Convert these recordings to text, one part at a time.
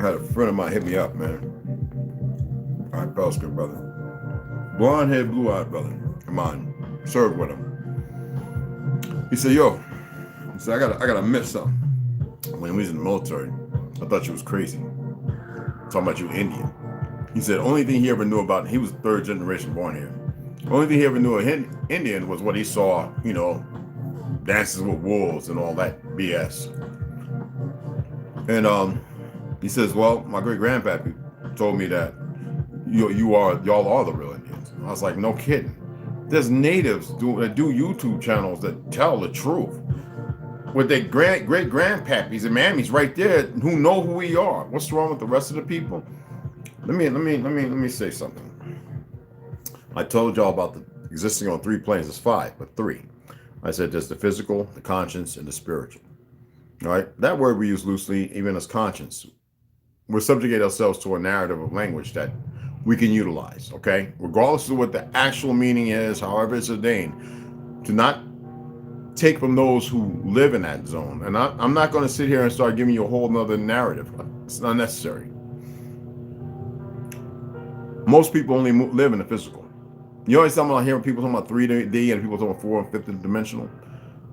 had a friend of mine hit me up, man. All right, Belskin brother. Blonde head, blue eyed brother. Come on. Served with him. He said, yo, he said, I gotta admit something. When he was in the military, I thought you was crazy. Talking about you Indian. He said, only thing he ever knew about, he was third generation born here. Only thing he ever knew of Indian was what he saw, you know, dances with wolves and all that BS. And he says, well, my great grandpappy told me that y'all are the real Indians. And I was like, no kidding. There's natives that do YouTube channels that tell the truth with their great grandpappies and mammies right there who know who we are. What's wrong with the rest of the people? Let me say something. I told y'all about the existing on 3 planes. It's 5, but 3. I said there's the physical, the conscience, and the spiritual. All right, that word we use loosely, even as conscience. We're subjugate ourselves to a narrative of language that we can utilize. Okay, regardless of what the actual meaning is, however it's ordained, to not take from those who live in that zone. And I'm not going to sit here and start giving you a whole nother narrative. It's not necessary. Most people only live in the physical. You always hear people talking about 3D and people talking about 4 and 5th dimensional.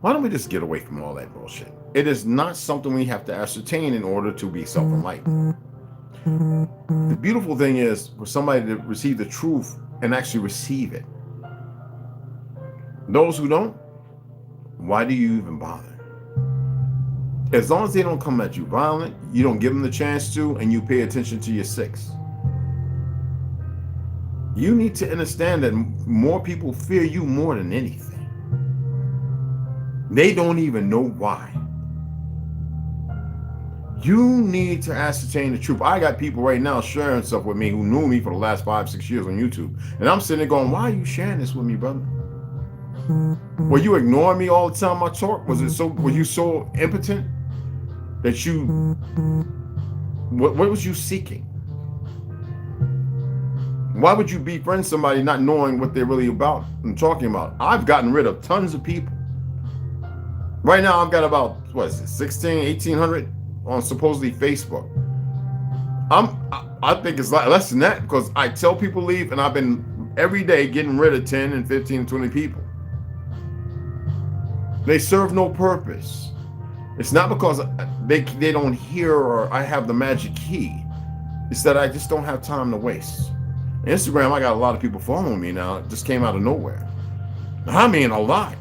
Why don't we just get away from all that bullshit? It is not something we have to ascertain in order to be self-enlightened. The beautiful thing is for somebody to receive the truth and actually receive it. Those who don't, why do you even bother? As long as they don't come at you violent, you don't give them the chance to, and you pay attention to your 6. You need to understand that more people fear you more than anything. They don't even know why. You need to ascertain the truth. I got people right now sharing stuff with me who knew me for the last 5-6 years on YouTube. And I'm sitting there going, why are you sharing this with me, brother? Were you ignoring me all the time I talk? Were you so impotent that you, what was you seeking? Why would you befriend somebody not knowing what they're really about and talking about? I've gotten rid of tons of people. Right now, I've got about, 1,800 on supposedly Facebook. I think it's less than that because I tell people leave and I've been every day getting rid of 10 and 15 and 20 people. They serve no purpose. It's not because they don't hear or I have the magic key. It's that I just don't have time to waste. Instagram, I got a lot of people following me now. It just came out of nowhere. I mean, a lot.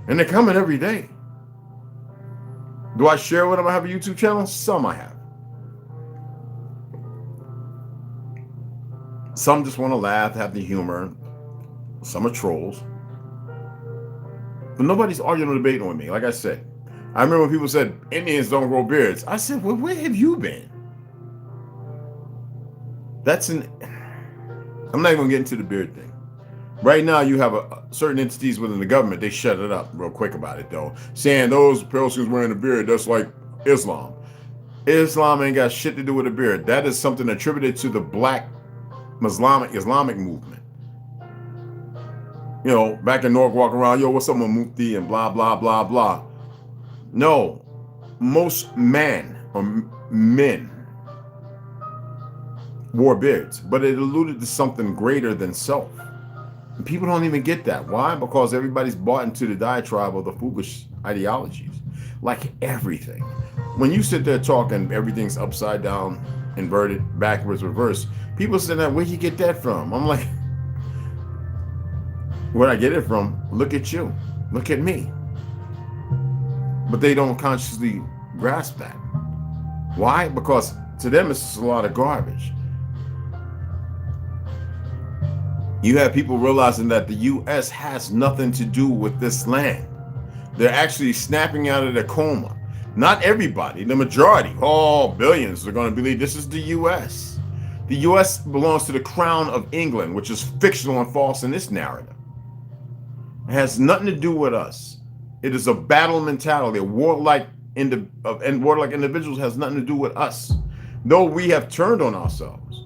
And they're coming every day. Do I share with them I have a YouTube channel? Some I have. Some just want to laugh, have the humor. Some are trolls. But nobody's arguing or debating with me. Like I said, I remember when people said, Indians don't grow beards. I said, well, where have you been? I'm not even going to get into the beard thing. Right now, you have certain entities within the government, they shut it up real quick about it, though. Saying those persons wearing a beard, that's like Islam. Islam ain't got shit to do with a beard. That is something attributed to the black Islamic movement. You know, back in North, walking around, yo, what's up with Mufti and blah, blah, blah, blah. No, most men wore beards, but it alluded to something greater than self. And people don't even get that. Why? Because everybody's bought into the diatribe of the foolish ideologies. Like everything. When you sit there talking, everything's upside down, inverted, backwards, reverse. People say that, where'd you get that from? I'm like, where'd I get it from? Look at you. Look at me. But they don't consciously grasp that. Why? Because to them, it's just a lot of garbage. You have people realizing that the U.S. has nothing to do with this land. They're actually snapping out of their coma. Not everybody, the majority, billions are going to believe this is the U.S. The U.S. belongs to the crown of England, which is fictional and false in this narrative. It has nothing to do with us. It is a battle mentality. A warlike individuals has nothing to do with us. Though we have turned on ourselves.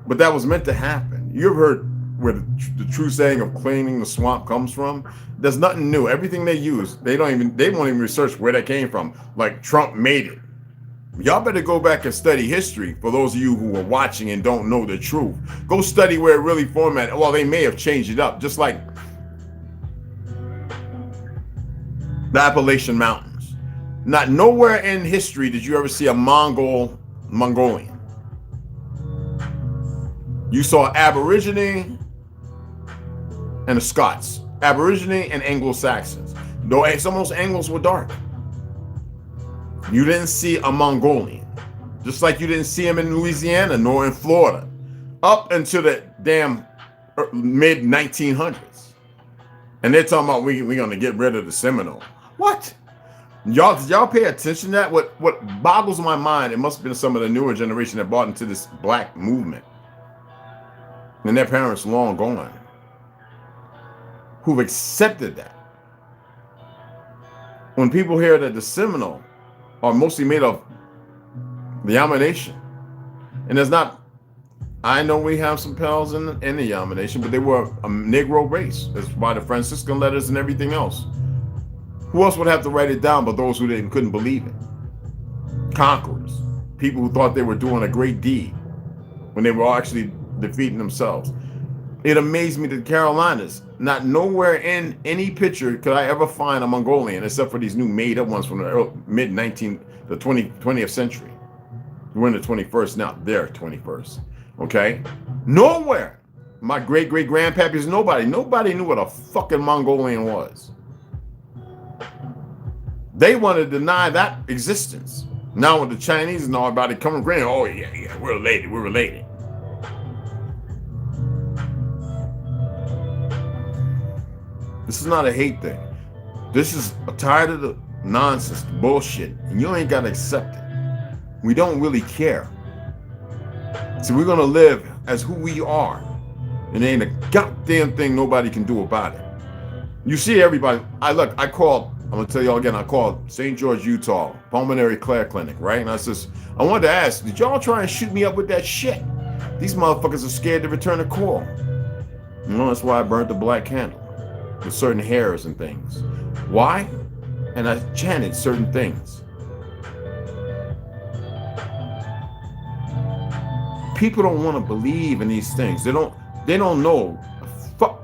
But that was meant to happen. You've heard where the true saying of cleaning the swamp comes from. There's nothing new. Everything they use, they won't even research where that came from. Like Trump made it. Y'all better go back and study history. For those of you who are watching and don't know the truth, go study where it really formatted. Well, they may have changed it up, just like the Appalachian Mountains. Not nowhere in history did you ever see a Mongolian. You saw Aborigine and the Scots, Aborigine and Anglo-Saxons. Though some of those Anglos were dark. You didn't see a Mongolian, just like you didn't see him in Louisiana nor in Florida, up until the damn mid 1900s. And they're talking about we're gonna get rid of the Seminole. What? Y'all pay attention to that? What boggles my mind, it must have been some of the newer generation that bought into this black movement. And their parents long gone, who've accepted that. When people hear that the Seminole are mostly made of the Yama Nation, and there's not, I know we have some pals in the Yama Nation, but they were a Negro race. That's by the Franciscan letters and everything else. Who else would have to write it down but those who couldn't believe it? Conquerors, people who thought they were doing a great deed when they were actually defeating themselves. It amazed me that the Carolinas, not nowhere in any picture could I ever find a Mongolian, except for these new made-up ones from the the 20th century. We're in the 21st now. They're 21st. Okay? Nowhere. My great-great-grandpappies, nobody knew what a fucking Mongolian was. They want to deny that existence. Now with the Chinese and all about it coming granted, oh yeah, we're related. This is not a hate thing. This is tired of the nonsense, the bullshit, and you ain't got to accept it. We don't really care. So we're going to live as who we are, and there ain't a goddamn thing nobody can do about it. You see everybody, I'm going to tell y'all again, I called St. George, Utah, Pulmonary Care Clinic, right? And I says, I wanted to ask, did y'all try and shoot me up with that shit? These motherfuckers are scared to return a call. You know, that's why I burnt the black candle with certain hairs and things. Why? And I chanted certain things. People don't want to believe in these things. They don't know. Fuck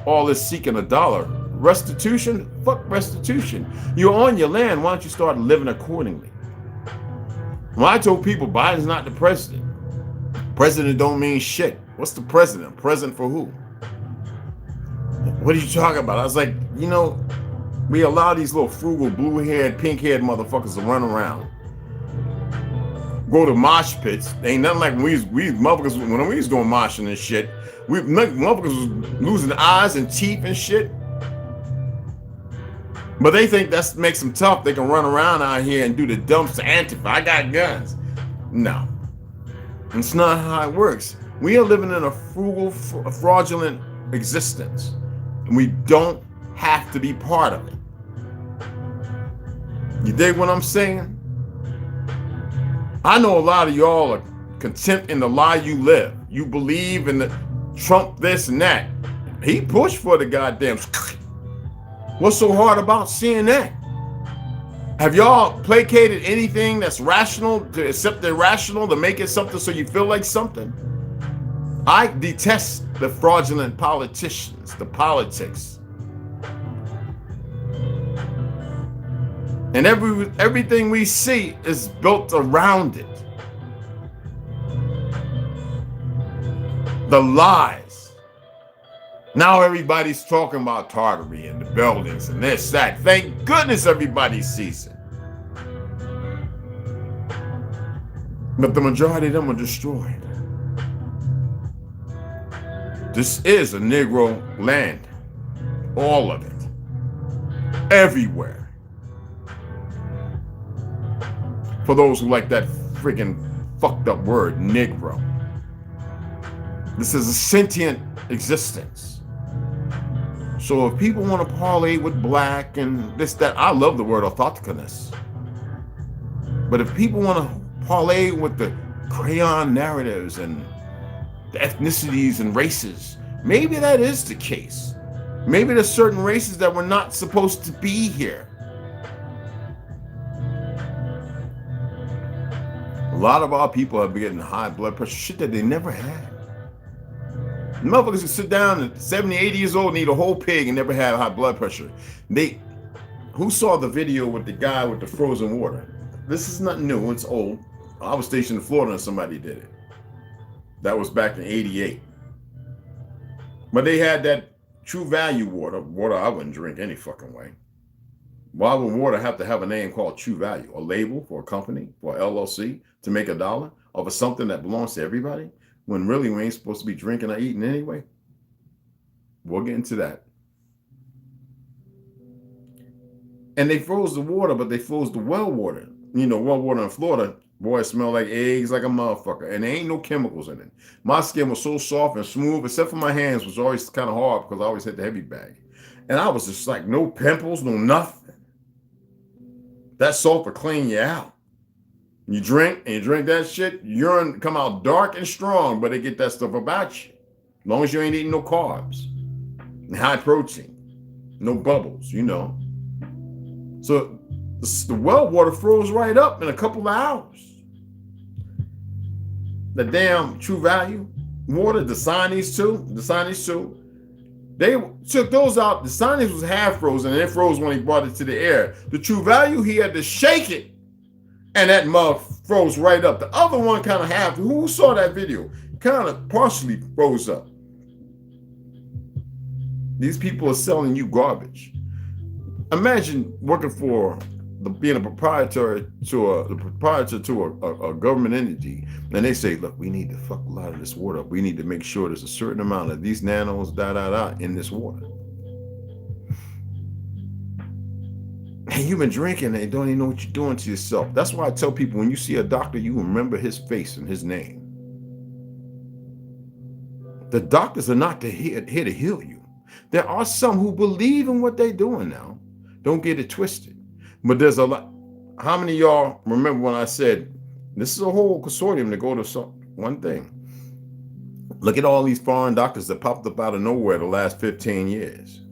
all this seeking a dollar. Restitution? Fuck restitution. You're on your land. Why don't you start living accordingly? When I told people Biden's not the president, president don't mean shit. What's the president? President for who? What are you talking about? I was like, we allow these little frugal, blue-haired, pink-haired motherfuckers to run around. Go to mosh pits. Ain't nothing like when we motherfuckers, when we was doing moshing and shit, motherfuckers was losing eyes and teeth and shit. But they think that makes them tough. They can run around out here and do the dumps to Antifa. I got guns. No. It's not how it works. We are living in a frugal, fraudulent existence. And we don't have to be part of it. You dig what I'm saying? I know a lot of y'all are content in the lie you live. You believe in the Trump this and that. He pushed for the goddamn. What's so hard about seeing that? Have y'all placated anything that's rational to accept the irrational to make it something so you feel like something? I detest the fraudulent politicians, the politics. And everything we see is built around it. The lies. Now everybody's talking about Tartary and the buildings and this, that. Thank goodness everybody sees it. But the majority of them are destroyed. This is a Negro land. All of it. Everywhere. For those who like that friggin' fucked up word, Negro. This is a sentient existence. So if people want to parlay with black and this, that, I love the word autochthonous. But if people want to parlay with the crayon narratives and the ethnicities and races, maybe that is the case. Maybe there's certain races that were not supposed to be here. lot of our people have been getting high blood pressure, shit that they never had. Motherfuckers can sit down at 70, 80 years old, and eat a whole pig and never have high blood pressure. Who saw the video with the guy with the frozen water? This is not new, it's old. I was stationed in Florida and somebody did it. That was back in 88. But they had that True Value water I wouldn't drink any fucking way. Why would water have to have a name called True Value? A label for a company, for LLC, to make $1 over something that belongs to everybody? When really we ain't supposed to be drinking or eating anyway? We'll get into that. And they froze the water, but they froze the well water. You know, well water in Florida, boy, it smelled like eggs like a motherfucker. And there ain't no chemicals in it. My skin was so soft and smooth, except for my hands, was always kind of hard because I always had the heavy bag. And I was just like, no pimples, no nothing. That salt will clean you out. You drink that shit, urine come out dark and strong, but they get that stuff about you. As long as you ain't eating no carbs, high protein, no bubbles, you know. So the well water froze right up in a couple of hours. The damn True Value water, the Signese too, they took those out. The Signese was half frozen and it froze when he brought it to the air. The True Value, he had to shake it and that mug froze right up. The other one kind of half, who saw that video? Kind of partially froze up. These people are selling you garbage. Imagine working for being a proprietor to a government entity, and they say, look, we need to fuck a lot of this water up. We need to make sure there's a certain amount of these nanos, in this water. And you've been drinking and don't even know what you're doing to yourself. That's why I tell people, when you see a doctor, you remember his face and his name. The doctors are not here to heal you. There are some who believe in what they're doing now. Don't get it twisted. But there's a lot. How many of y'all remember when I said, this is a whole consortium to go to one thing? Look at all these foreign doctors that popped up out of nowhere the last 15 years.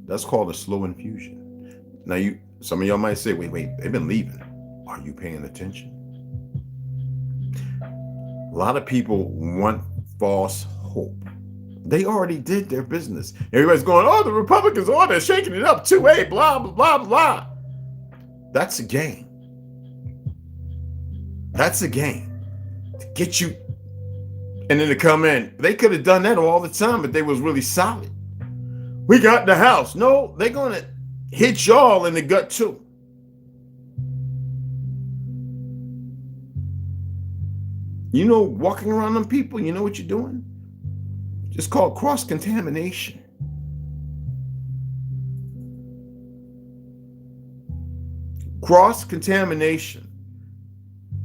That's called a slow infusion. Now, some of y'all might say, wait, they've been leaving. Are you paying attention? A lot of people want false hope. They already did their business. Everybody's going, oh, the Republicans, they're shaking it up too, hey, blah, blah, blah, blah. That's a game. That's a game to get you. And then to come in. They could have done that all the time, but they was really solid. We got the house. No, they're going to hit y'all in the gut too. You know, walking around them people, you know what you're doing? It's called cross-contamination. Cross-contamination.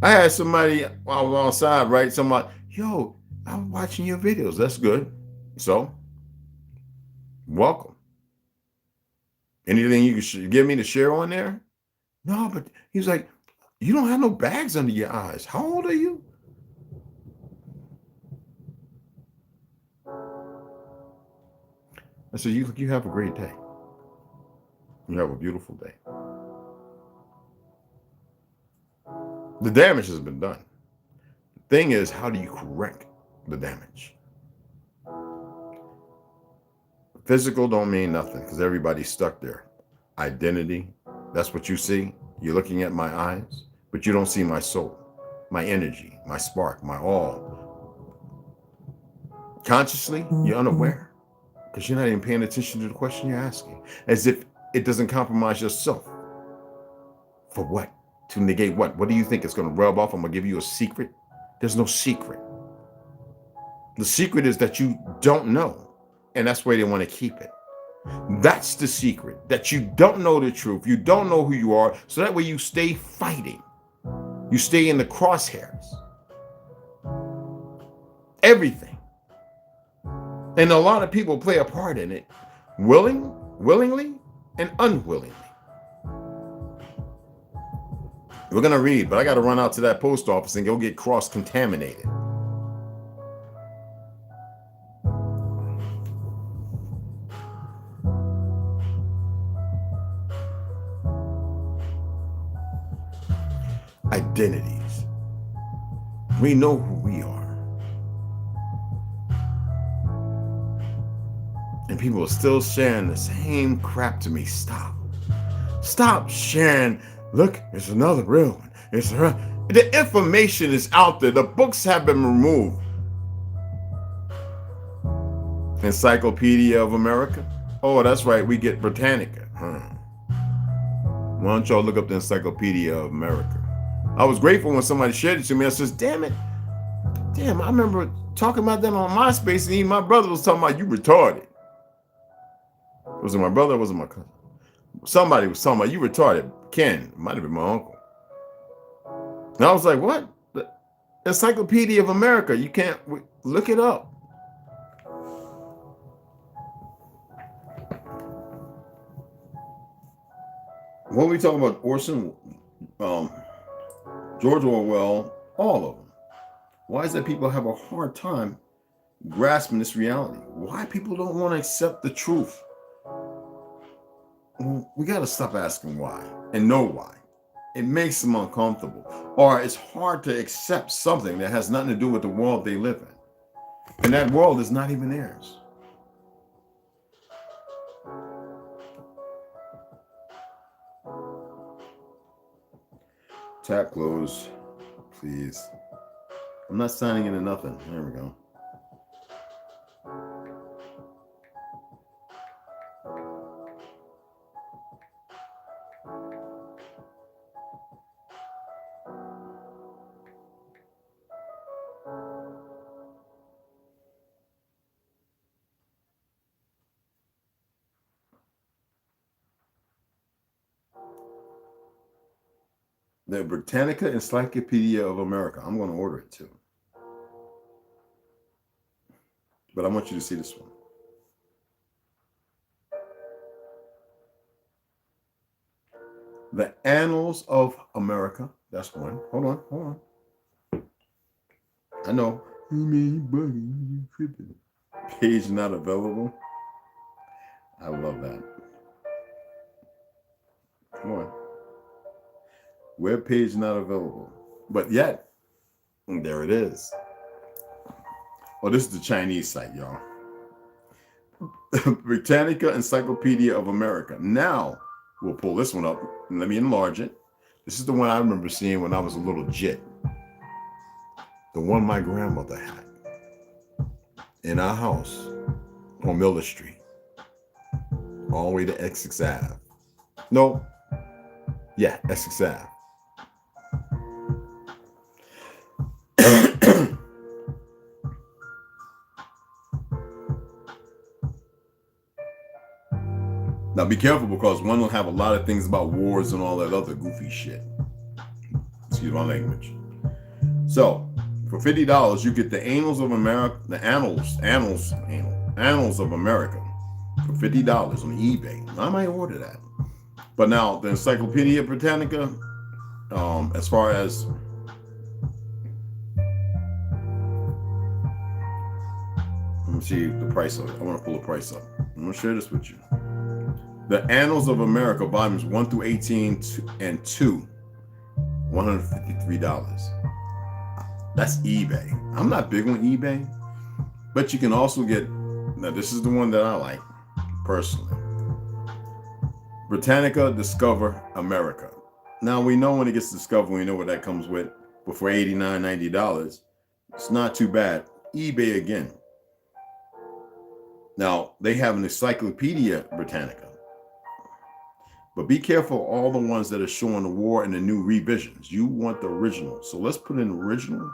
I had somebody, while I was outside, right? Somebody, yo, I'm watching your videos. That's good. So, welcome. Anything you can give me to share on there? No, but he's like, you don't have no bags under your eyes. How old are you? I said, you have a great day. You have a beautiful day. The damage has been done. The thing is, how do you correct the damage? Physical don't mean nothing because everybody's stuck there. Identity, that's what you see. You're looking at my eyes, but you don't see my soul, my energy, my spark, my all. Consciously, you're unaware. Because you're not even paying attention to the question you're asking. As if it doesn't compromise yourself. For what? To negate what? What do you think it's going to rub off? I'm going to give you a secret? There's no secret. The secret is that you don't know. And that's where they want to keep it. That's the secret. That you don't know the truth. You don't know who you are. So that way you stay fighting. You stay in the crosshairs. Everything. And a lot of people play a part in it, willingly and unwillingly. We're going to read, but I got to run out to that post office and go get cross-contaminated. identities. We know who we are. And people are still sharing the same crap to me. Stop. Stop sharing. Look, it's another real one. The information is out there. The books have been removed. Encyclopedia of America. Oh, that's right. We get Britannica. Why don't y'all look up the Encyclopedia of America? I was grateful when somebody shared it to me. I says, damn it. Damn, I remember talking about that on MySpace, and even my brother was talking about you retarded. Was it my brother or was it my cousin? Somebody was talking about you retarded. Ken, it might have been my uncle. And I was like, what? The Encyclopedia of America. You can't look it up. What are we talking about? Orson, George Orwell, all of them. Why is it people have a hard time grasping this reality? Why people don't want to accept the truth? We got to stop asking why and know why. It makes them uncomfortable. Or it's hard to accept something that has nothing to do with the world they live in. And that world is not even theirs. Tap close, please. I'm not signing into nothing. There we go. The Britannica Encyclopedia of America. I'm going to order it too. But I want you to see this one. The Annals of America. That's one. Hold on. I know. Page not available. I love that. Come on. Web page not available. But yet, there it is. Oh, this is the Chinese site, y'all. Britannica Encyclopedia of America. Now, we'll pull this one up. And let me enlarge it. This is the one I remember seeing when I was a little jit. The one my grandmother had in our house on Miller Street. All the way to Essex Ave. No. Yeah, Essex Ave. Now be careful because one will have a lot of things about wars and all that other goofy shit. Excuse my language. So for $50, you get the Annals of America, the Annals of America for $50 on eBay. I might order that. But now the Encyclopedia Britannica, as far as let me see the price of it. I want to pull the price up. I'm going to share this with you. The Annals of America, volumes 1 through 18 and 2, $153. That's eBay. I'm not big on eBay, but you can also get, now this is the one that I like personally. Britannica Discover America. Now we know when it gets discovered, we know what that comes with, but for $89, $90, it's not too bad. eBay again. Now they have an Encyclopedia Britannica. But be careful all the ones that are showing the war and the new revisions. You want the original. So let's put in original.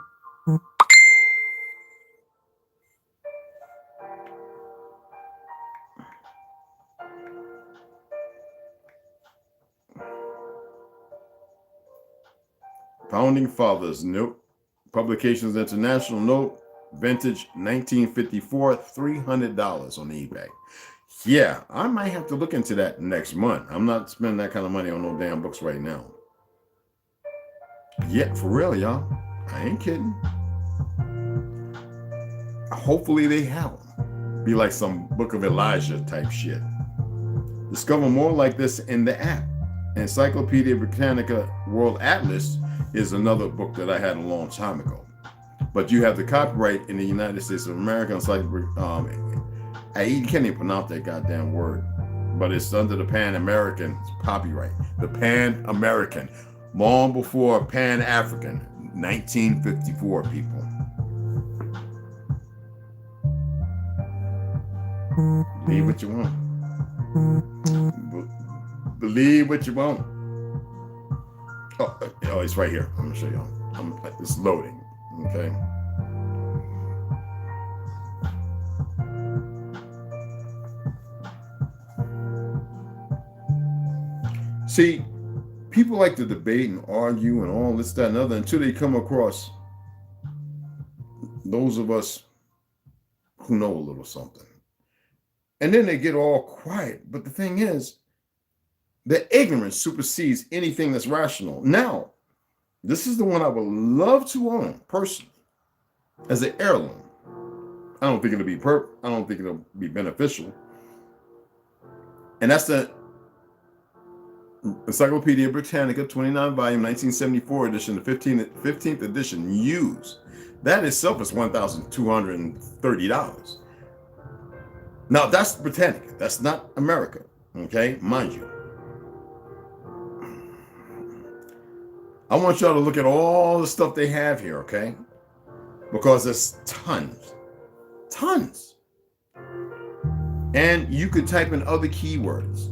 Founding Fathers, nope. Publications International, nope. Vintage 1954, $300 on eBay. Yeah, I might have to look into that next month. I'm not spending that kind of money on no damn books right now. Yeah, for real, y'all. I ain't kidding. Hopefully they have them. Be like some Book of Elijah type shit. Discover more like this in the app. Encyclopedia Britannica World Atlas is another book that I had a long time ago. But you have the copyright in the United States of America. You can't even pronounce that goddamn word, but it's under the Pan American copyright. The Pan American, long before Pan African, 1954. People, believe what you want. Believe what you want. Oh, it's right here. I'm gonna show you. It's loading. Okay. See, people like to debate and argue and all this, that, and other until they come across those of us who know a little something. And then they get all quiet. But the thing is, the ignorance supersedes anything that's rational. Now, this is the one I would love to own personally as an heirloom. I don't think it'll be I don't think it'll be beneficial. And that's the Encyclopedia Britannica, 29 volume, 1974 edition, the 15th edition, used. That itself is $1,230. Now, that's Britannica. That's not America. Okay, mind you. I want y'all to look at all the stuff they have here, okay? Because there's tons. Tons. And you could type in other keywords.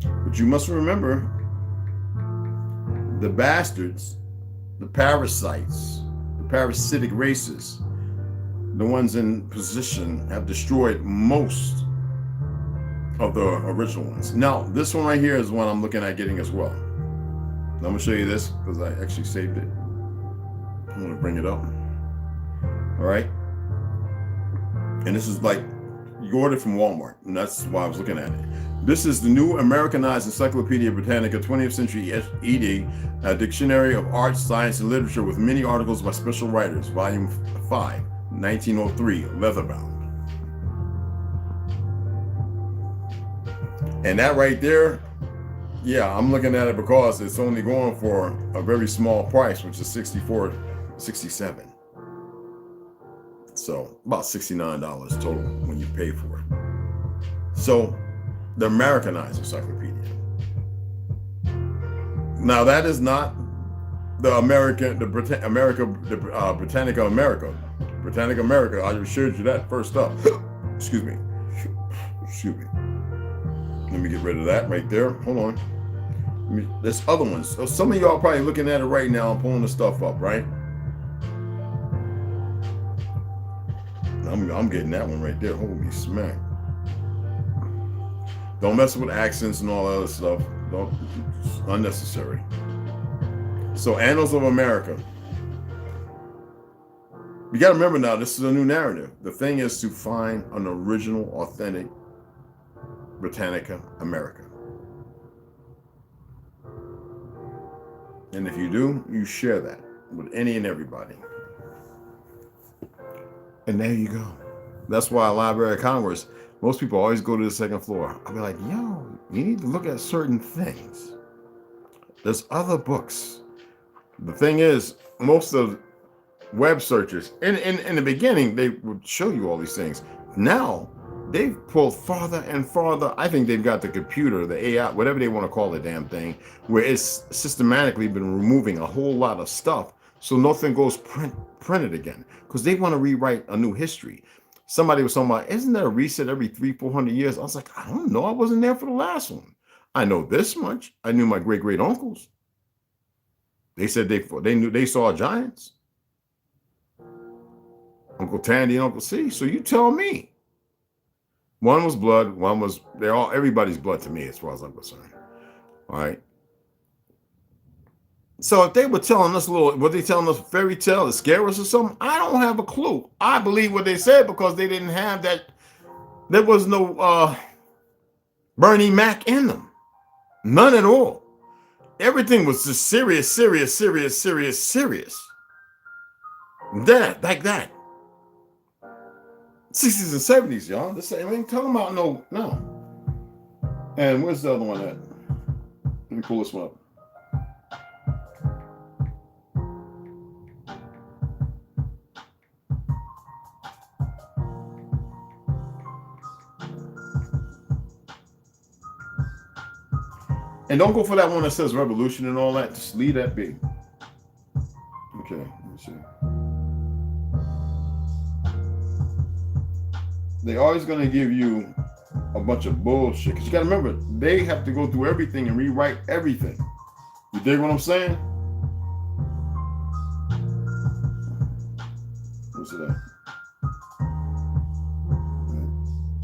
But you must remember the bastards, the parasites, the parasitic races, the ones in position have destroyed most of the original ones. Now, this one right here is one I'm looking at getting as well. I'm going to show you this because I actually saved it. I'm going to bring it up. All right. And this is like, you ordered from Walmart, and that's why I was looking at it. This is the new Americanized Encyclopedia Britannica 20th Century ED, a dictionary of art, science, and literature with many articles by special writers, volume 5, 1903, leatherbound. And that right there, yeah, I'm looking at it because it's only going for a very small price, which is $64.67. So about $69 total when you pay for it. So the Americanized Encyclopedia. Now that is not the Britannica America. Britannica America, I assured you that first up. Excuse me. Let me get rid of that right there. Hold on. There's other ones. So some of y'all probably looking at it right now and pulling the stuff up, right? I'm getting that one right there. Holy smack. Don't mess with accents and all that other stuff. It's unnecessary. So Annals of America. You got to remember now, this is a new narrative. The thing is to find an original, authentic Britannica America. And if you do, you share that with any and everybody. And there you go. That's why Library of Congress, most people always go to the second floor. I'll be like, yo, you need to look at certain things. There's other books. The thing is, most of web searchers, in the beginning, they would show you all these things. Now, they've pulled farther and farther. I think they've got the computer, the AI, whatever they want to call the damn thing, where it's systematically been removing a whole lot of stuff so nothing goes printed again, because they want to rewrite a new history. Somebody was talking about, isn't there a reset every 300-400 years? I was like, I don't know. I wasn't there for the last one. I know this much. I knew my great uncles. They said they saw giants. Uncle Tandy and Uncle C. So you tell me. One was blood. One was everybody's blood to me, as far as I'm concerned. All right. So if they were telling us were they telling us a fairy tale to scare us or something? I don't have a clue. I believe what they said because they didn't have that. There was no Bernie Mac in them. None at all. Everything was just serious. That, like that. 60s and 70s, y'all. This ain't talking about no. And where's the other one at? Let me pull this one up. And don't go for that one that says revolution and all that. Just leave that be. Okay, let me see. They're always going to give you a bunch of bullshit. Because you got to remember, they have to go through everything and rewrite everything. You dig what I'm saying? What's it at?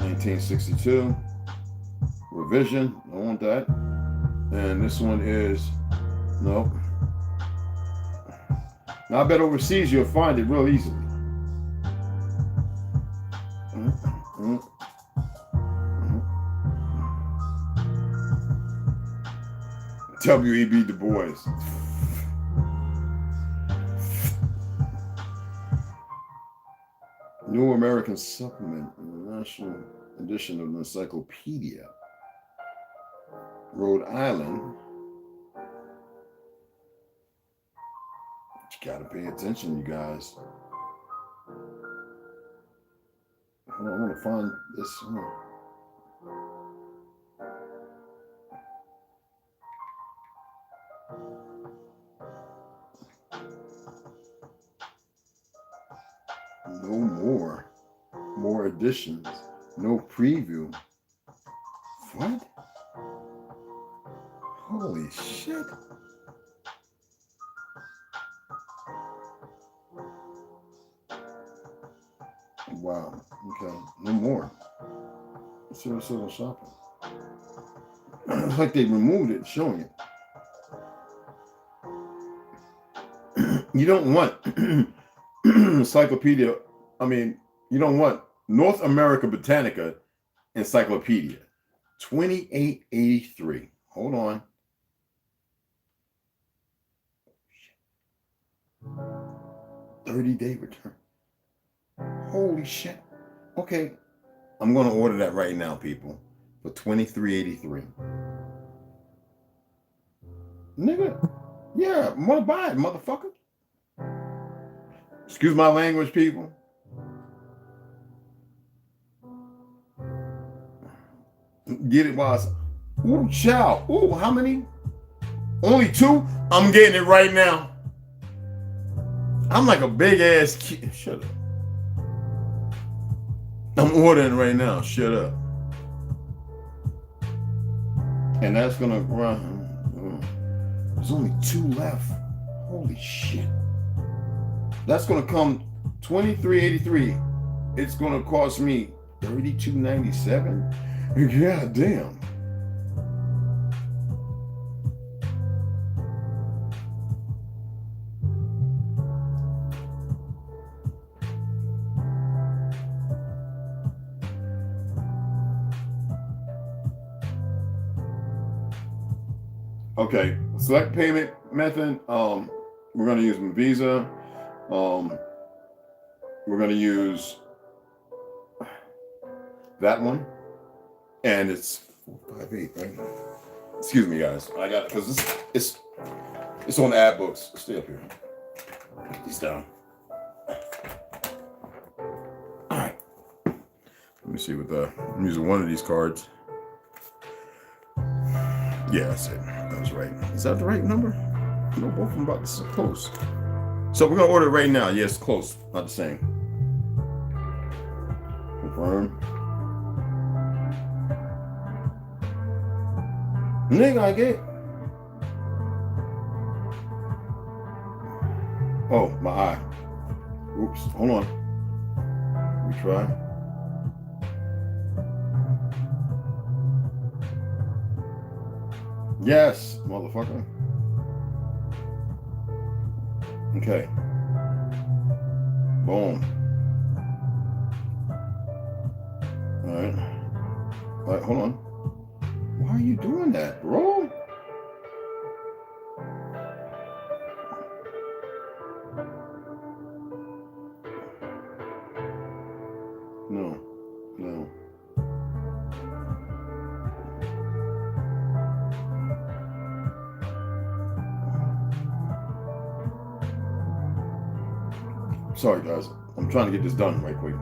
1962. Revision. I don't want that. And this one is, nope. Now I bet overseas you'll find it real easily. W.E.B. Du Bois. New American Supplement, National Edition of the Encyclopedia. Rhode Island. You gotta pay attention, you guys. I want to find this one. No more. More editions. No preview. What? Holy shit. Wow. Okay. No more. Let's see what's on shopping. It's like they removed it, showing it. You don't want encyclopedia. I mean, you don't want North America Botanica Encyclopedia. 2883. Hold on. 30-day return. Holy shit. Okay. I'm going to order that right now, people. For $23.83. Nigga. Yeah, I'm going to buy it, motherfucker. Excuse my language, people. Get it while it's... Ooh, chow. Ooh, how many? Only 2? I'm getting it right now. I'm like a big ass kid. Shut up. I'm ordering right now. Shut up. And that's gonna run. There's only 2 left. Holy shit. That's gonna come $23.83. It's gonna cost me $32.97. God damn. Okay, select payment method. We're going to use my Visa. We're going to use that one, and it's 458. Right? Excuse me, guys. I got it because it's on the ad books. Stay up here. Put these down. All right. Let me see what I'm using one of these cards. Yeah, that's it. That was right. Is that the right number? No, both of them about this close. So we're gonna order it right now. Yes, close, not the same. Confirm. Nigga, I get. Oh, my eye. Oops. Hold on. Let me try. Yes, motherfucker. Okay. Boom. All right. All right, hold on. Why are you doing that, bro? No. Sorry, guys. I'm trying to get this done right quick.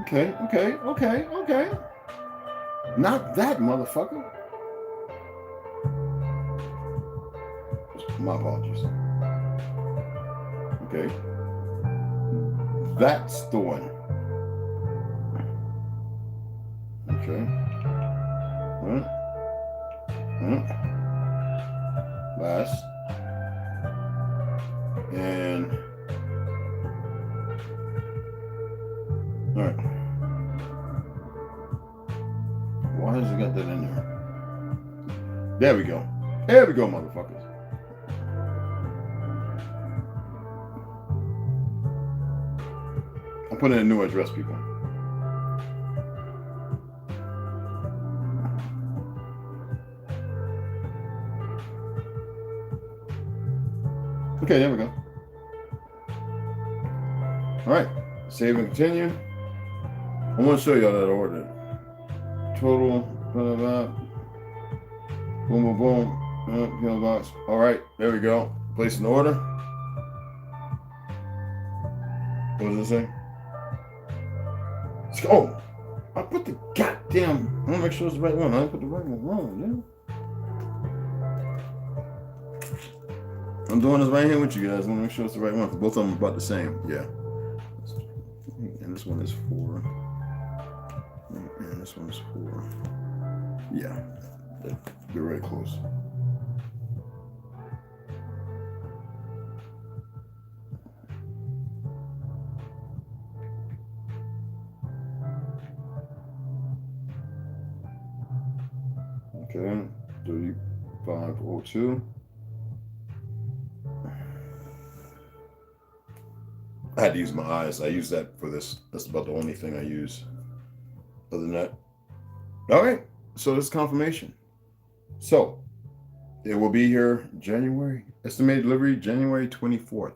Okay. Not that motherfucker. My apologies. Okay. That's the one. Okay. Last. And all right. Why has it got that in there? There we go. There we go, motherfuckers. I'm putting in a new address, people. Okay, there we go. All right, save and continue. I want to show y'all that order. Total, blah, blah, blah. Boom, boom, boom. PO box. All right, there we go. Place an order. What does it say? Oh, I put the goddamn. I want to make sure it's the right one. I put the right one wrong, yeah. I'm doing this right here with you guys. I want to make sure it's the right one. Both of them are about the same. Yeah. And this one is 4. And this one is 4. Yeah. They're very close. Okay. 3502. I had to use my eyes. I use that for this. That's about the only thing I use. Other than that. All right. So this is confirmation. So it will be here January. Estimated delivery January 24th.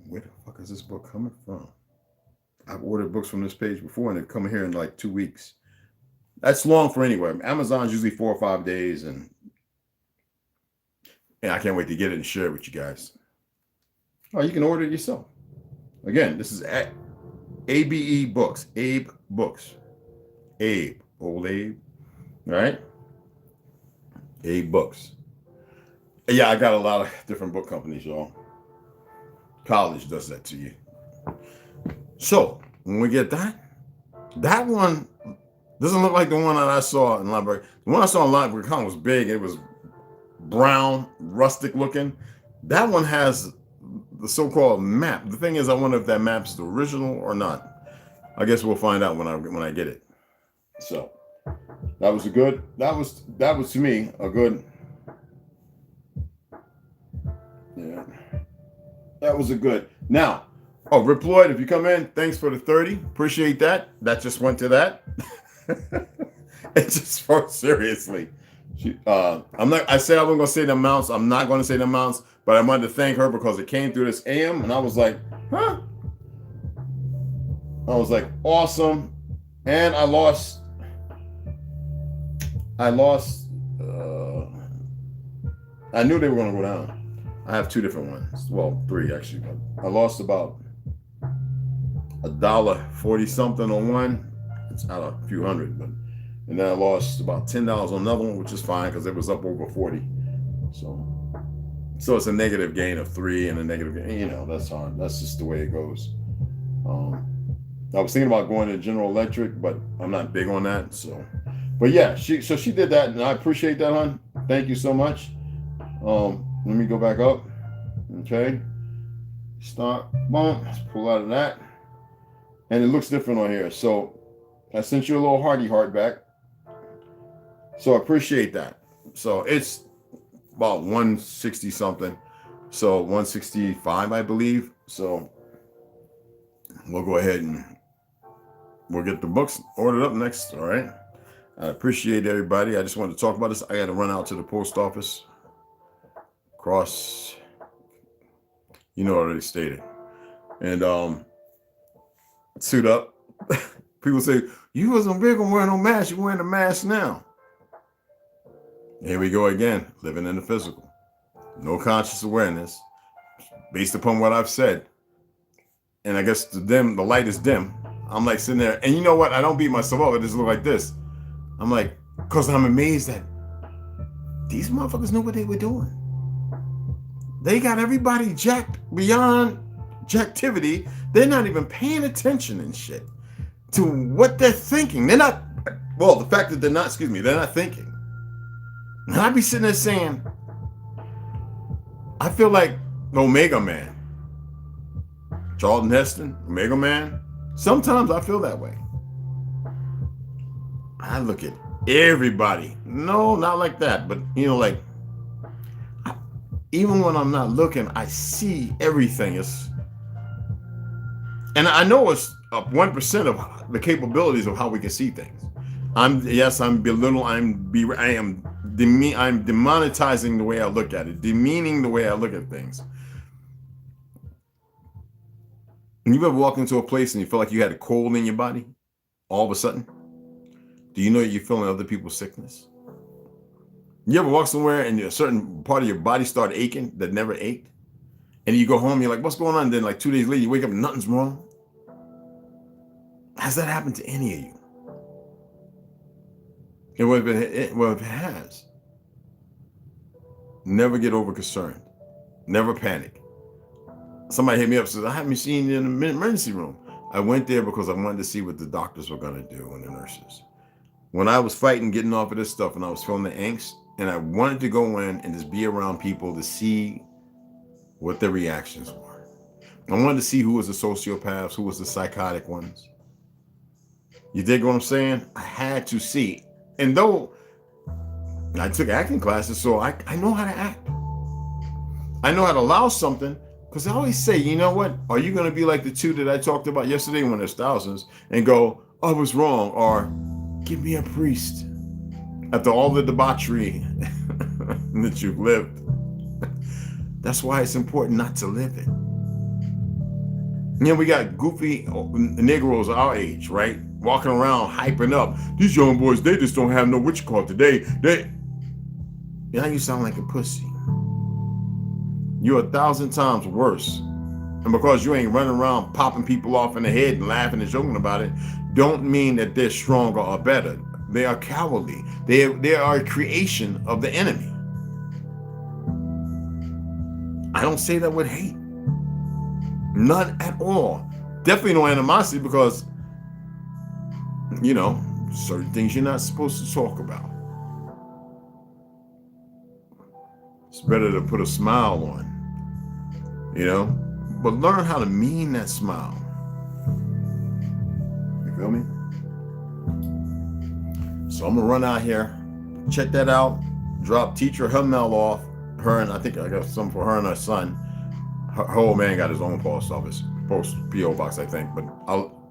Where the fuck is this book coming from? I've ordered books from this page before and they've come here in like 2 weeks. That's long for anywhere. Amazon's usually 4 or 5 days, and I can't wait to get it and share it with you guys. Oh, you can order it yourself. Again, this is at ABE Books. Abe Books. Abe. Old Abe. All right? Abe Books. Yeah, I got a lot of different book companies, y'all. College does that to you. So, when we get that one doesn't look like the one that I saw in library. The one I saw in library was big. It was brown, rustic looking. That one has the so-called map. The thing is, I wonder if that map's the original or not. I guess we'll find out when I get it. So that was to me a good. Yeah, that was a good. Now, Rip Lloyd, if you come in, thanks for the 30. Appreciate that. That just went to that. It just for seriously. I said I wasn't gonna say the amounts. I'm not gonna say the amounts, but I wanted to thank her because it came through this AM, and I was like, huh? I was like, awesome. And I lost. I knew they were gonna go down. I have 2 different ones. Well, 3 actually, but I lost about $1.40 something on one. It's out of a few hundred, but and then I lost about $10 on another one, which is fine because it was up over 40. So it's a negative gain of 3 and a negative gain. That's hard. That's just the way it goes. I was thinking about going to General Electric, but I'm not big on that. But yeah, she did that, and I appreciate that, hon. Thank you so much. Let me go back up. Okay. Start. Boom. Let's pull out of that. And it looks different on here. So I sent you a little hearty heart back. So I appreciate that. So it's about 160 something. So 165, I believe. So we'll go ahead and we'll get the books ordered up next. All right. I appreciate everybody. I just wanted to talk about this. I got to run out to the post office. Cross, already stated. And suit up. People say, you wasn't big on wearing no mask. You're wearing a mask now. Here we go again, living in the physical. No conscious awareness based upon what I've said. And I guess to them, the light is dim. I'm like sitting there, and you know what? I don't beat myself up. I just look like this. I'm like, because I'm amazed that these motherfuckers knew what they were doing. They got everybody jacked beyond jacktivity. They're not even paying attention and shit to what they're thinking. They're not, well, the fact that they're not thinking. And I'd be sitting there saying, I feel like Omega Man. Charlton Heston, Omega Man. Sometimes I feel that way. I look at everybody. No, not like that. But, like, even when I'm not looking, I see everything. And I know it's 1% of the capabilities of how we can see things. I'm demonetizing the way I look at it, demeaning the way I look at things. And you ever walk into a place and you feel like you had a cold in your body all of a sudden? Do you know you're feeling other people's sickness? You ever walk somewhere and a certain part of your body start aching that never ached? And you go home, you're like, what's going on? And then like 2 days later, you wake up and nothing's wrong. Has that happened to any of you? And well, if it has, never get over concerned. Never panic. Somebody hit me up and says, I haven't seen you in the emergency room. I went there because I wanted to see what the doctors were going to do and the nurses. When I was fighting, getting off of this stuff, and I was feeling the angst, and I wanted to go in and just be around people to see what their reactions were. I wanted to see who was the sociopaths, who was the psychotic ones. You dig what I'm saying? I had to see. And though I took acting classes, so I know how to act. I know how to allow something, because I always say, you know what? Are you going to be like the two that I talked about yesterday when there's thousands and go, oh, I was wrong, or give me a priest after all the debauchery that you've lived? That's why it's important not to live it. We got goofy Negroes our age, right? Walking around hyping up. These young boys, they just don't have no witchcraft today. Now you sound like a pussy. You're 1,000 times worse. And because you ain't running around popping people off in the head and laughing and joking about it, don't mean that they're stronger or better. They are cowardly. They are a creation of the enemy. I don't say that with hate. None at all. Definitely no animosity, because, certain things you're not supposed to talk about. It's better to put a smile on, but learn how to mean that smile. You feel me? So I'm gonna run out here, check that out, drop teacher her mail off. Her, and I think I got some for her and her son. Her old man got his own post P.O. box, I think, but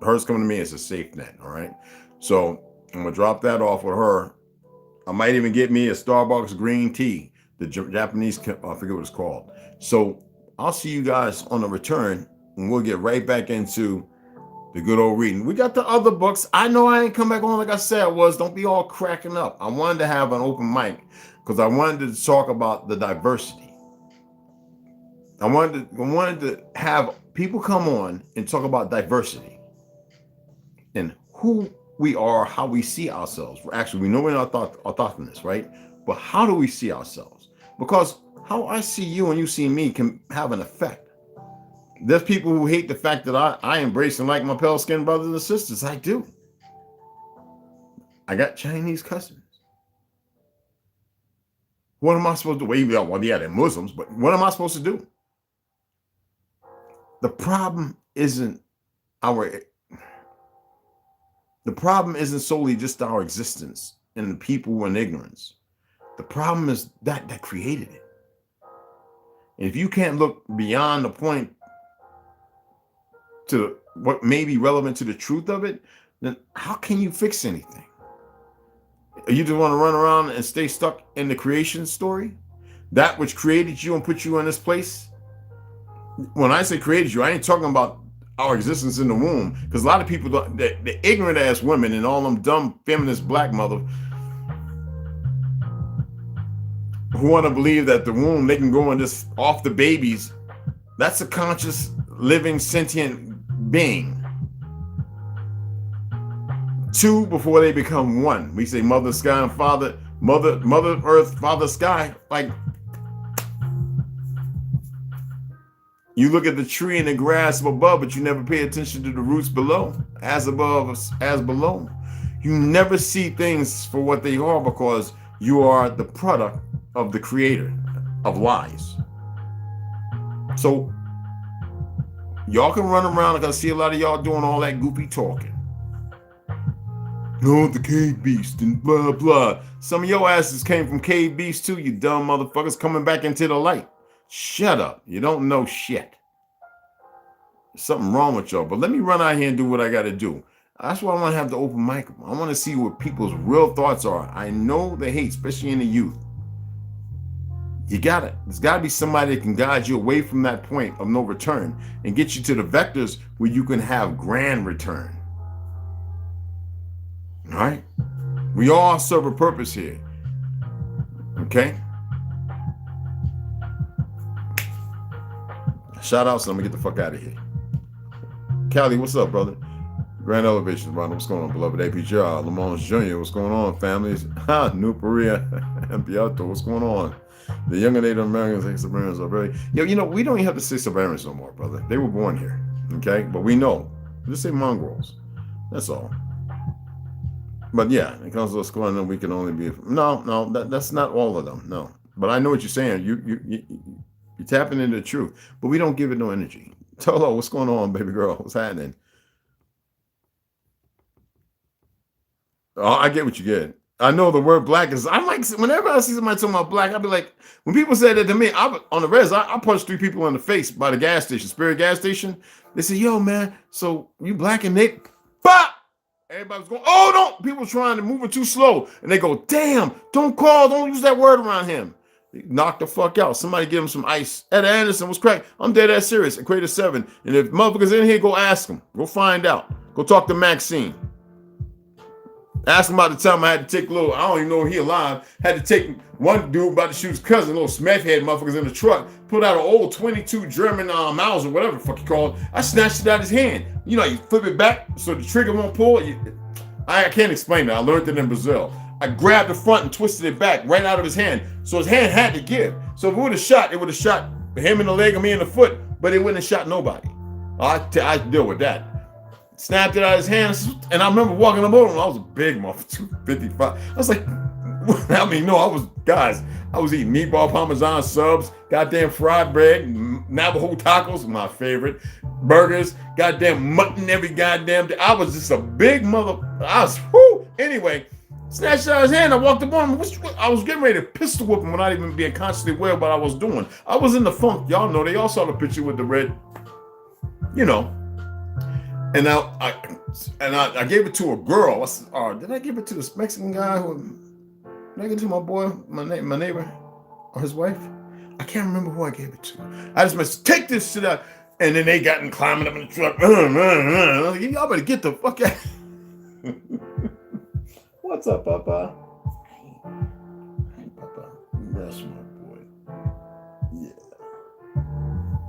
hers coming to me as a safe net. All right, so I'm gonna drop that off with her. I might even get me a Starbucks green tea, the Japanese, I forget what it's called. So I'll see you guys on the return, and we'll get right back into the good old reading. We got the other books. I know I ain't come back on like I said I was. Don't be all cracking up. I wanted to have an open mic because I wanted to talk about the diversity. I wanted to have people come on and talk about diversity and who we are, how we see ourselves. Actually, we know we're not autochthonous, right? But how do we see ourselves? Because how I see you and you see me can have an effect. There's people who hate the fact that I embrace and like my pale skinned brothers and sisters. I do. I got Chinese cousins. What am I supposed to do? Well, yeah, they're Muslims, but what am I supposed to do? The problem isn't solely just our existence and the people in ignorance. The problem is that created it. And if you can't look beyond the point to what may be relevant to the truth of it, then how can you fix anything? You just want to run around and stay stuck in the creation story? That which created you and put you in this place? When I say created you, I ain't talking about our existence in the womb, because a lot of people, the ignorant ass women and all them dumb feminist black mothers, who want to believe that the womb, they can go and just off the babies. That's a conscious, living, sentient being. Two before they become one. We say mother sky and father, mother earth, father sky. Like, you look at the tree and the grass above, but you never pay attention to the roots below. As above, as below. You never see things for what they are because you are the product of the creator of lies. So y'all can run around, like I see a lot of y'all doing all that goofy talking. No, the cave beast and blah, blah. Some of your asses came from cave beasts too, you dumb motherfuckers coming back into the light. Shut up. You don't know shit. There's something wrong with y'all. But let me run out here and do what I got to do. That's why I want to have the open mic. I want to see what people's real thoughts are. I know they hate, especially in the youth. You got it. There's got to be somebody that can guide you away from that point of no return and get you to the vectors where you can have grand return. All right? We all serve a purpose here. Okay? Shout out, so let me get the fuck out of here. Callie, what's up, brother? Grand Elevation, brother. What's going on, beloved APGR? Lamont Jr., what's going on, families? New Perea and Beato, what's going on? The younger Native Americans think Siberians are very... Yo, you know, we don't even have to say Siberians no more, brother. They were born here, okay? But we know. Just say mongrels. That's all. But yeah, it comes to us going on, we can only be... No, that's not all of them, no. But I know what you're saying. You're tapping into the truth, but we don't give it no energy. Tolo, what's going on, baby girl? What's happening? Oh, I get what you get. I know the word black is, I'm like, whenever I see somebody talking about black, I'll be like, when people say that to me, on the res, I punched 3 people in the face by the gas station, Spirit gas station. They say, yo, man, so you black and they, pop! Everybody was going, oh, don't, people trying to move it too slow. And they go, damn, don't use that word around him. Knock the fuck out. Somebody give him some ice. Ed Anderson was cracked. I'm dead ass serious. Equator 7. And if motherfuckers in here, go ask him. Go find out. Go talk to Maxine. Ask him about the time I had to take a little, I don't even know if he alive, had to take one dude about to shoot his cousin, little smack head motherfuckers in the truck, put out an old 22 German Mauser, whatever the fuck you call it. I snatched it out of his hand. You know, you flip it back so the trigger won't pull. I can't explain that. I learned it in Brazil. I grabbed the front and twisted it back right out of his hand. So his hand had to give. So if it would have shot, it would have shot him in the leg or me in the foot, but it wouldn't have shot nobody. I deal with that. Snapped it out of his hands, and I remember walking up over him. I was a big motherfucker, 255. I was like, I mean, no, I was eating meatball parmesan subs, goddamn fried bread, Navajo tacos, my favorite, burgers, goddamn mutton every goddamn day. I was just a big Anyway, snatched it out of his hand. I walked up on him. I was getting ready to pistol whip him without even being consciously aware of what I was doing. I was in the funk. Y'all know, they all saw the picture with the red, you know. And I gave it to a girl. Did I give it to this Mexican guy? Did I give it to my boy, my neighbor, or his wife? I can't remember who I gave it to. I just must take this shit out. And then they got in climbing up in the truck. Y'all better get the fuck out. What's up, Papa? Hey, Papa. That's my boy. Yeah.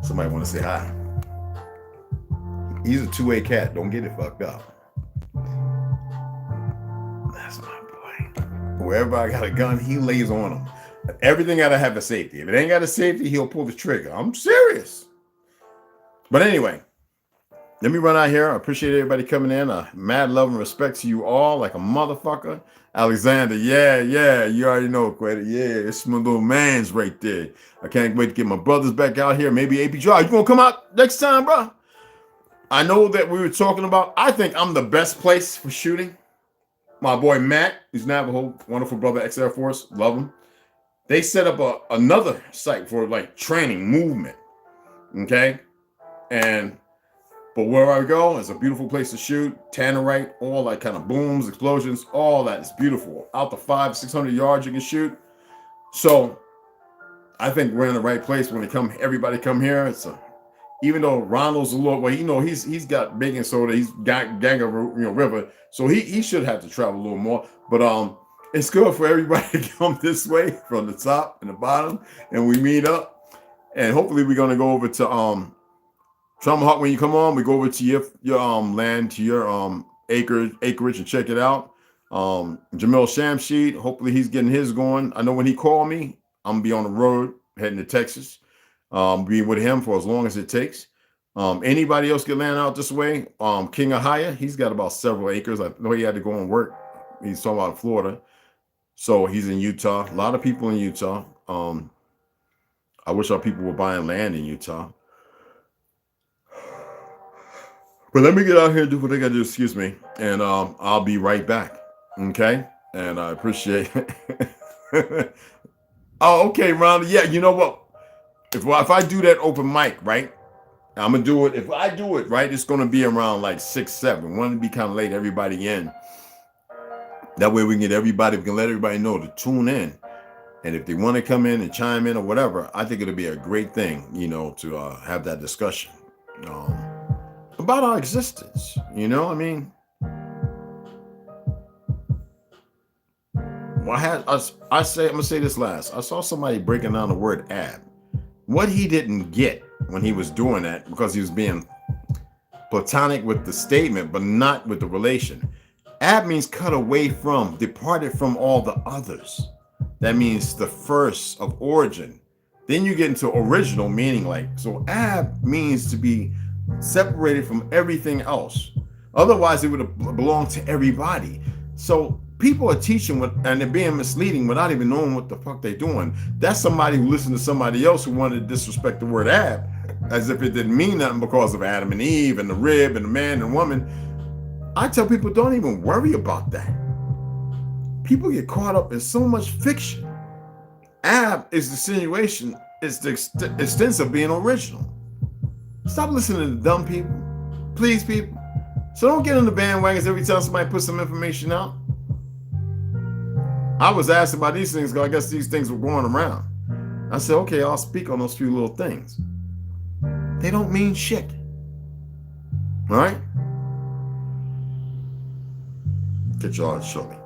Somebody want to say hi. He's a 2A cat. Don't get it fucked up. That's my boy. Wherever I got a gun, he lays on them. Everything gotta have a safety. If it ain't got a safety, he'll pull the trigger. I'm serious. But anyway, let me run out here. I appreciate everybody coming in. Mad love and respect to you all, like a motherfucker. Alexander, yeah, you already know, Quetta. Yeah, it's my little man's right there. I can't wait to get my brothers back out here. Maybe APJ. You gonna come out next time, bro? I know that we were talking about, I think I'm the best place for shooting. My boy Matt, who's Navajo, wonderful brother, ex-Air Force, love him. They set up another site for like training, movement, okay? But where I go, it's a beautiful place to shoot, tannerite, all that kind of booms, explosions, all that is beautiful. Out to 500-600 yards you can shoot. So I think we're in the right place when everybody come here. Even though Ronald's a little, well, he's got baking soda, he's got Ganga River, so he should have to travel a little more. But It's good for everybody to come this way from the top and the bottom, and we meet up. And hopefully, we're gonna go over to Trumhawk. When you come on, we go over to your land, to your acreage, and check it out. Jamil Shamsheed, hopefully he's getting his going. I know when he called me, I'm gonna be on the road heading to Texas. Be with him for as long as it takes. Anybody else get land out this way? King Ahaya, he's got about several acres. I know he had to go and work. He's talking about Florida. So he's in Utah. A lot of people in Utah. I wish our people were buying land in Utah. But let me get out here and do what I gotta do, excuse me. And I'll be right back. Okay? And I appreciate it. Oh, okay, Ron. Yeah, you know what? If I do that open mic, right? I'm gonna do it. If I do it, right, it's gonna be around like 6, 7. Want to be kind of late, everybody in. That way we can get everybody, we can let everybody know to tune in. And if they want to come in and chime in or whatever, I think it'll be a great thing, to have that discussion about our existence. I mean, well, I'm gonna say this last. I saw somebody breaking down the word ab. What he didn't get when he was doing that, because he was being platonic with the statement, but not with the relation. Ab means cut away from, departed from all the others. That means the first of origin. Then you get into original, meaning so ab means to be separated from everything else. Otherwise, it would have belonged to everybody. So people are teaching and they're being misleading without even knowing what the fuck they're doing. That's somebody who listened to somebody else who wanted to disrespect the word ab as if it didn't mean nothing because of Adam and Eve and the rib and the man and woman. I tell people, don't even worry about that. People get caught up in so much fiction. Ab is the insinuation, it's the extent of being original. Stop listening to dumb people. Please, people. So don't get in the bandwagons every time somebody puts some information out. I was asked about these things because I guess these things were going around. I said, okay, I'll speak on those few little things. They don't mean shit. All right? Catch y'all shortly.